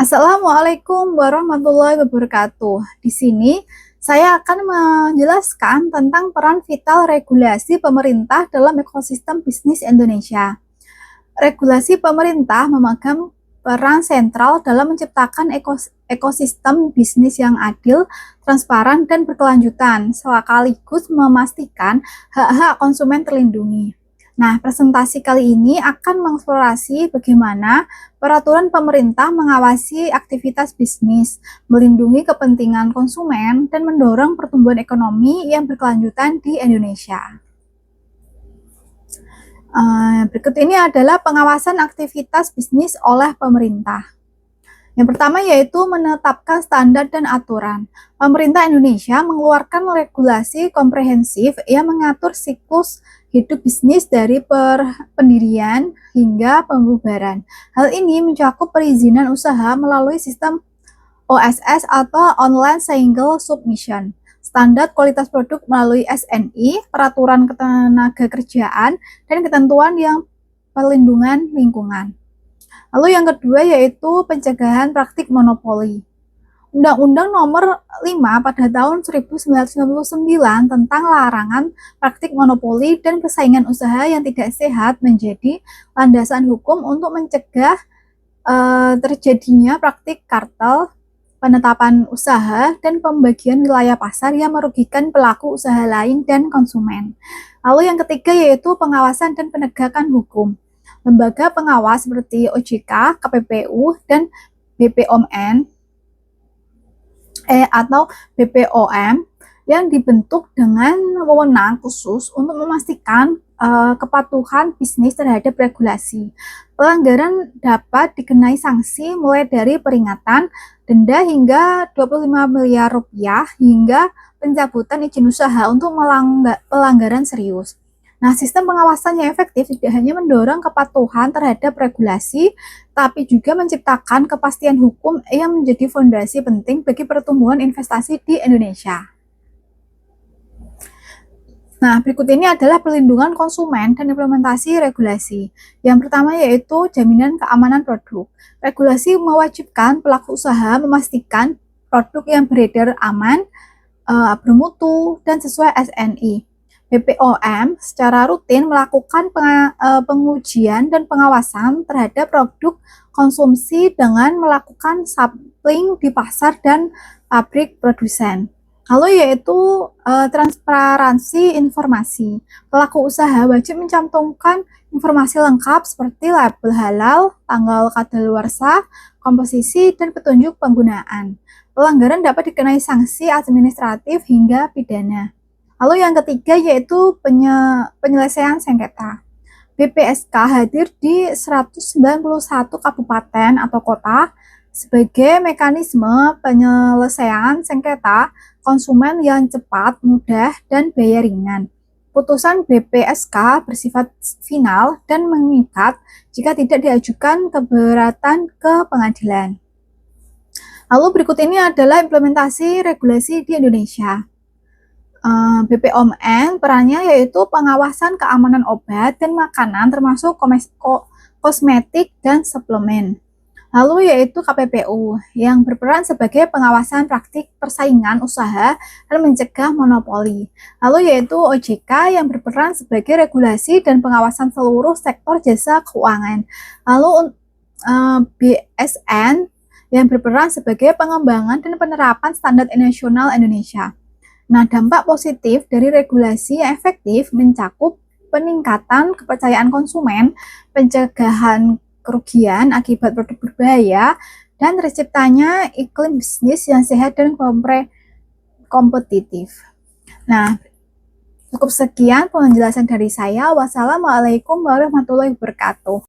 Assalamualaikum warahmatullahi wabarakatuh. Di sini saya akan menjelaskan tentang peran vital regulasi pemerintah dalam ekosistem bisnis Indonesia. Regulasi pemerintah memegang peran sentral dalam menciptakan ekosistem bisnis yang adil, transparan, dan berkelanjutan, sekaligus memastikan hak-hak konsumen terlindungi. Nah, presentasi kali ini akan mengeksplorasi bagaimana peraturan pemerintah mengawasi aktivitas bisnis, melindungi kepentingan konsumen, dan mendorong pertumbuhan ekonomi yang berkelanjutan di Indonesia. Berikut ini adalah pengawasan aktivitas bisnis oleh pemerintah. Yang pertama yaitu menetapkan standar dan aturan. Pemerintah Indonesia mengeluarkan regulasi komprehensif yang mengatur siklus hidup bisnis dari pendirian hingga pembubaran. Hal ini mencakup perizinan usaha melalui sistem OSS atau Online Single Submission, standar kualitas produk melalui SNI, peraturan ketenagakerjaan, dan ketentuan yang perlindungan lingkungan. Lalu yang kedua yaitu pencegahan praktik monopoli. Undang-Undang Nomor 5 pada tahun 1999 tentang larangan praktik monopoli dan persaingan usaha yang tidak sehat menjadi landasan hukum untuk mencegah terjadinya praktik kartel, penetapan usaha, dan pembagian wilayah pasar yang merugikan pelaku usaha lain dan konsumen. Lalu yang ketiga yaitu pengawasan dan penegakan hukum. Lembaga pengawas seperti OJK, KPPU, dan BPOM atau BPOM yang dibentuk dengan wewenang khusus untuk memastikan kepatuhan bisnis terhadap regulasi. Pelanggaran dapat dikenai sanksi mulai dari peringatan, denda hingga 25 miliar rupiah hingga pencabutan izin usaha untuk pelanggaran serius. Nah, sistem pengawasan yang efektif tidak hanya mendorong kepatuhan terhadap regulasi, tapi juga menciptakan kepastian hukum yang menjadi fondasi penting bagi pertumbuhan investasi di Indonesia. Nah, berikut ini adalah perlindungan konsumen dan implementasi regulasi. Yang pertama yaitu jaminan keamanan produk. Regulasi mewajibkan pelaku usaha memastikan produk yang beredar aman, bermutu, dan sesuai SNI. BPOM secara rutin melakukan pengujian dan pengawasan terhadap produk konsumsi dengan melakukan sampling di pasar dan pabrik produsen. Lalu yaitu transparansi informasi. Pelaku usaha wajib mencantumkan informasi lengkap seperti label halal, tanggal kadaluarsa, komposisi, dan petunjuk penggunaan. Pelanggaran dapat dikenai sanksi administratif hingga pidana. Lalu yang ketiga yaitu penyelesaian sengketa. BPSK hadir di 191 kabupaten atau kota sebagai mekanisme penyelesaian sengketa konsumen yang cepat, mudah, dan biaya ringan. Putusan BPSK bersifat final dan mengikat jika tidak diajukan keberatan ke pengadilan. Lalu berikut ini adalah implementasi regulasi di Indonesia. BPOM perannya yaitu pengawasan keamanan obat dan makanan termasuk kosmetik dan suplemen. Lalu yaitu KPPU yang berperan sebagai pengawasan praktik persaingan usaha dan mencegah monopoli. Lalu yaitu OJK yang berperan sebagai regulasi dan pengawasan seluruh sektor jasa keuangan. Lalu BSN yang berperan sebagai pengembangan dan penerapan standar nasional Indonesia. Nah, dampak positif dari regulasi yang efektif mencakup peningkatan kepercayaan konsumen, pencegahan kerugian akibat produk berbahaya, dan terciptanya iklim bisnis yang sehat dan kompetitif. Nah, cukup sekian penjelasan dari saya. Wassalamualaikum warahmatullahi wabarakatuh.